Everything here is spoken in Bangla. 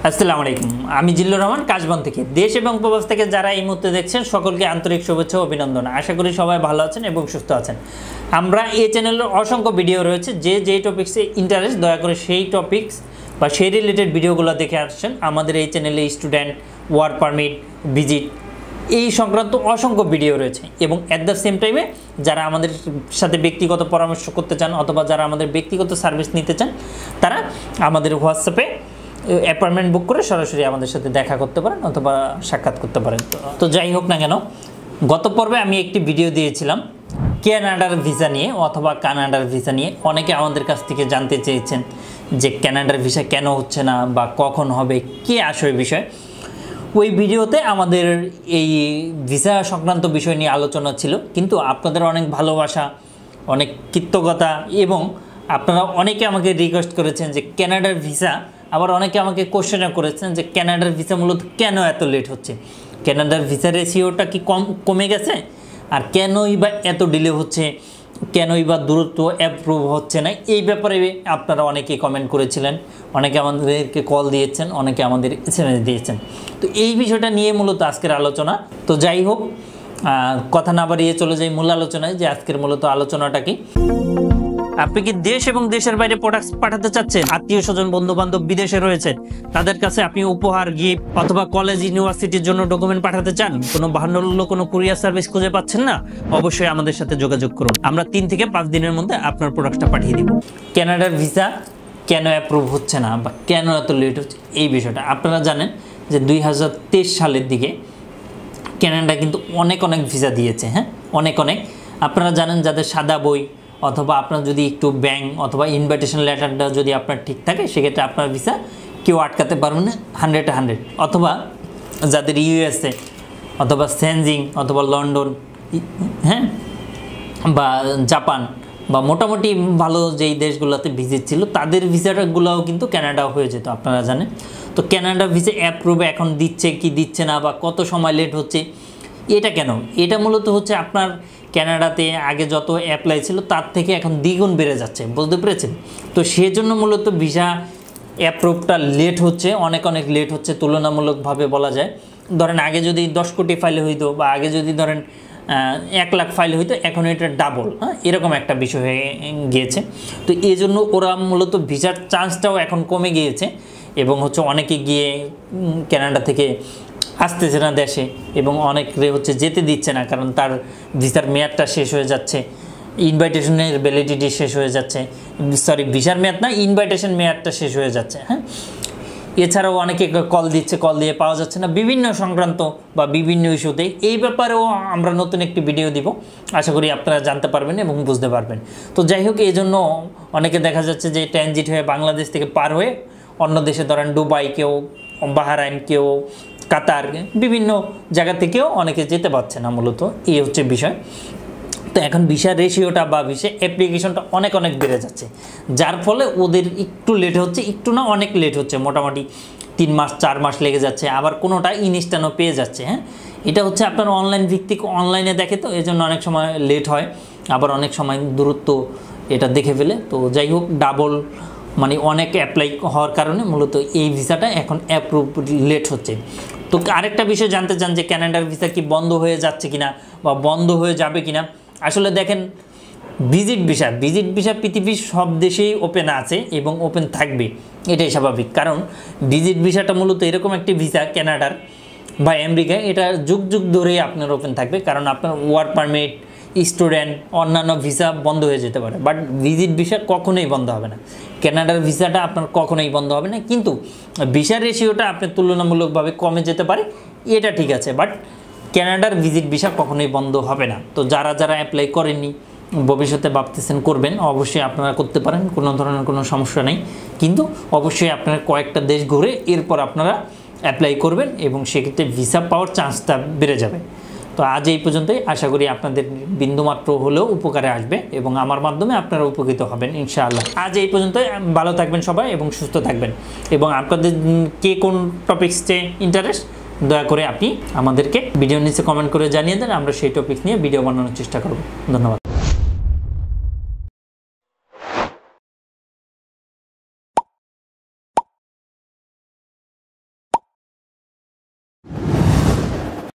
আসসালামু আলাইকুম, আমি জিল্লুর রহমান কাশবন থেকে। দেশ এবং প্রবাস থেকে যারা এই মুহূর্তে দেখছেন সকলকে আন্তরিক শুভেচ্ছা ও অভিনন্দন। আশা করি সবাই ভালো আছেন এবং সুস্থ আছেন। আমরা এই চ্যানেলের অসংখ্য ভিডিও রয়েছে, যে টপিক্সে ইন্টারেস্ট দয়া করে সেই টপিক্স বা সেই রিলেটেড ভিডিওগুলো দেখে আসছেন। আমাদের এই চ্যানেলে স্টুডেন্ট, ওয়ার্ক পারমিট, ভিজিট এই সংক্রান্ত অসংখ্য ভিডিও রয়েছে এবং অ্যাট দ্য সেম টাইমে যারা আমাদের সাথে ব্যক্তিগত পরামর্শ করতে চান অথবা যারা আমাদের ব্যক্তিগত সার্ভিস নিতে চান তারা আমাদের হোয়াটসঅ্যাপে অ্যাপয়েন্টমেন্ট বুক করে সরাসরি আমাদের সাথে দেখা করতে পারেন অথবা সাক্ষাৎ করতে পারেন। তো যাই হোক না কেন, গত পর্বে আমি একটি ভিডিও দিয়েছিলাম কানাডার ভিসা নিয়ে অথবা কানাডার ভিসা নিয়ে। অনেকে আমাদের কাছ থেকে জানতে চেয়েছেন যে কানাডার ভিসা কেন হচ্ছে না বা কখন হবে, কে আসবে বিষয়। ওই ভিডিওতে আমাদের এই ভিসা সংক্রান্ত বিষয় নিয়ে আলোচনা ছিল, কিন্তু আপনাদের অনেক ভালোবাসা, অনেক কৃতজ্ঞতা এবং আপনারা অনেকে আমাকে রিকোয়েস্ট করেছেন যে কানাডার ভিসা, আবার অনেকে আমাকে কোশ্চেনও করেছেন যে কানাডার ভিসা মূলত কেন এত লেট হচ্ছে, কানাডার ভিসা রেশিওটা কি কমে গেছে, আর কেনই বা এত ডিলে হচ্ছে, কেনই বা দূরত্ব অ্যাপ্রুভ হচ্ছে না। এই ব্যাপারে আপনারা অনেকে কমেন্ট করেছিলেন, অনেকে আমাদেরকে কল দিয়েছেন, অনেকে আমাদের SMS দিয়েছেন। তো এই বিষয়টা নিয়ে মূলত আজকের আলোচনা। তো যাই হোক, কথা না বাড়িয়ে চলে যাই মূল আলোচনায়, যে আজকের মূলত আলোচনাটা কি। আপনি কি দেশ এবং দেশের বাইরে প্রোডাক্টস পাঠাতে চাচ্ছেন? আত্মীয় স্বজন, বন্ধু বান্ধব বিদেশে রয়েছেন, তাদের কাছে আপনি উপহার, গিফট অথবা কলেজ, ইউনিভার্সিটির জন্য ডকুমেন্ট পাঠাতে চান, কোনো বাহান্ন কোনো কুরিয়ার সার্ভিস খুঁজে পাচ্ছেন না? অবশ্যই আমাদের সাথে যোগাযোগ করুন। আমরা 3 থেকে 5 দিনের মধ্যে আপনার প্রোডাক্টটা পাঠিয়ে দিব। কানাডার ভিসা কেন অ্যাপ্রুভ হচ্ছে না বা কেন এত লেট হচ্ছে, এই বিষয়টা আপনারা জানেন যে 2023 সালের দিকে কানাডা কিন্তু অনেক ভিসা দিয়েছে। হ্যাঁ, অনেক আপনারা জানেন, যাদের সাদা বই অথবা আপনার যদি একটু ব্যাংক অথবা ইনভাইটেশন লেটারটা যদি আপনার ঠিক থাকে, সেক্ষেত্রে আপনার ভিসা কেউ আটকাতে পারবে না 100 অথবা যাদের USA অথবা সেনজিং অথবা লন্ডন, হ্যাঁ, বা জাপান বা মোটামুটি ভালো যেই দেশগুলোতে ভিজিট ছিল, তাদের ভিসাটাগুলোও কিন্তু কানাডাও হয়ে যেত, আপনারা জানেন। তো কানাডা ভিসা অ্যাপ্রুভে এখন দিচ্ছে কি দিচ্ছে না বা কত সময় লেট হচ্ছে, এটা কেন? এটা মূলত হচ্ছে আপনার কানাডাতে আগে যত অ্যাপ্লাই ছিল তার থেকে এখন দ্বিগুণ বেড়ে যাচ্ছে, বুঝতে পেরেছেন? তো সেজন্য মূলত ভিসা অ্যাপ্রুভটা লেট হচ্ছে, অনেক লেট হচ্ছে তুলনামূলকভাবে বলা যায়। ধরেন আগে যদি 10 কোটি ফাইল হইতো বা আগে যদি ধরেন 1 লাখ ফাইল হইতো, এখন এটা ডাবল, হ্যাঁ, এরকম একটা বিষয় হয়ে গিয়েছে। তো এই জন্য ওরা মূলত ভিসার চান্সটাও এখন কমে গিয়েছে এবং হচ্ছে অনেকে গিয়ে কানাডা থেকে আসতেছে না দেশে এবং অনেকে হচ্ছে যেতে দিচ্ছে না, কারণ তার ভিসার মেয়াদটা শেষ হয়ে যাচ্ছে, ইনভাইটেশনের ভ্যালিডিটি শেষ হয়ে যাচ্ছে, সরি ভিসার মেয়াদ না, ইনভাইটেশন মেয়াদটা শেষ হয়ে যাচ্ছে। হ্যাঁ, এছাড়াও অনেকে কল দিচ্ছে, কল দিয়ে পাওয়া যাচ্ছে না, বিভিন্ন সংক্রান্ত বা বিভিন্ন ইস্যুতে। এই ব্যাপারেও আমরা নতুন একটি ভিডিও দিব, আশা করি আপনারা জানতে পারবেন এবং বুঝতে পারবেন। তো যাই হোক, এই জন্য অনেকে দেখা যাচ্ছে যে ট্রানজিট হয়ে বাংলাদেশ থেকে পার হয়ে অন্য দেশে, ধরেন দুবাই, কেউ বাহরাইন, কেউ কাতার, বিভিন্ন জায়গা থেকেও অনেকে যেতে পারছে না, মূলত এই হচ্ছে বিষয়। তো এখন ভিসা রেশিওটা বা ভিসা অ্যাপ্লিকেশনটা অনেক বেড়ে যাচ্ছে, যার ফলে ওদের একটু লেট হচ্ছে, একটু না অনেক লেট হচ্ছে, মোটামুটি 3 মাস 4 মাস লেগে যাচ্ছে, আবার কোনোটা ইনস্ট্যান্টও পেয়ে যাচ্ছে। হ্যাঁ, এটা হচ্ছে আপনার অনলাইন ভিত্তিক, অনলাইনে দেখে, তো এই জন্য অনেক সময় লেট হয়, আবার অনেক সময় দূরত্ব এটা দেখে ফেলে। তো যাই হোক, ডাবল মানে অনেক অ্যাপ্লাই হওয়ার কারণে মূলত এই ভিসাটা এখন অ্যাপ্রুভ লেট হচ্ছে। তো আরেকটা বিষয় জানতে চান যে কানাডার ভিসা কি বন্ধ হয়ে যাচ্ছে কিনা বা বন্ধ হয়ে যাবে কিনা। আসলে দেখেন, ভিজিট ভিসা পৃথিবীর সব দেশেই ওপেন আছে এবং ওপেন থাকবে, এটাই স্বাভাবিক। কারণ ভিজিট ভিসাটা মূলত এরকম একটি ভিসা, কানাডার বা আমেরিকায়, এটা যুগ ধরেই আপনার ওপেন থাকবে, কারণ আপনার ওয়ার্ক পারমিট, স্টুডেন্ট, অন্যান্য ভিসা বন্ধ হয়ে যেতে পারে, বাট ভিজিট ভিসা কখনোই বন্ধ হবে না। কানাডার ভিসাটা আপনার কখনোই বন্ধ হবে না, কিন্তু ভিসা রেশিওটা আপনার তুলনামূলকভাবে কমে যেতে পারে, এটা ঠিক আছে, বাট কানাডার ভিজিট ভিসা কখনোই বন্ধ হবে না। তো যারা অ্যাপ্লাই করেননি, ভবিষ্যতে ভাবতেছেন করবেন, অবশ্যই আপনারা করতে পারেন, কোনো ধরনের কোনো সমস্যা নেই। কিন্তু অবশ্যই আপনারা কয়েকটা দেশ ঘুরে এরপর আপনারা অ্যাপ্লাই করবেন এবং সেক্ষেত্রে ভিসা পাওয়ার চান্সটা বেড়ে যাবে। তো আজ এই পর্যন্তই, আশা করি আপনাদের বিন্দুমাত্র হলেও উপকারে আসবে এবং আমার মাধ্যমে আপনারা উপকৃত হবেন ইনশাআল্লাহ। আজ এই পর্যন্তই, ভালো থাকবেন সবাই এবং সুস্থ থাকবেন। এবং আপনাদের কে কোন টপিক্সে ইন্টারেস্ট, দয়া করে আপনি আমাদেরকে ভিডিওর নিচে কমেন্ট করে জানিয়ে দেন, আমরা সেই টপিক নিয়ে ভিডিও বানানোর চেষ্টা করব। ধন্যবাদ।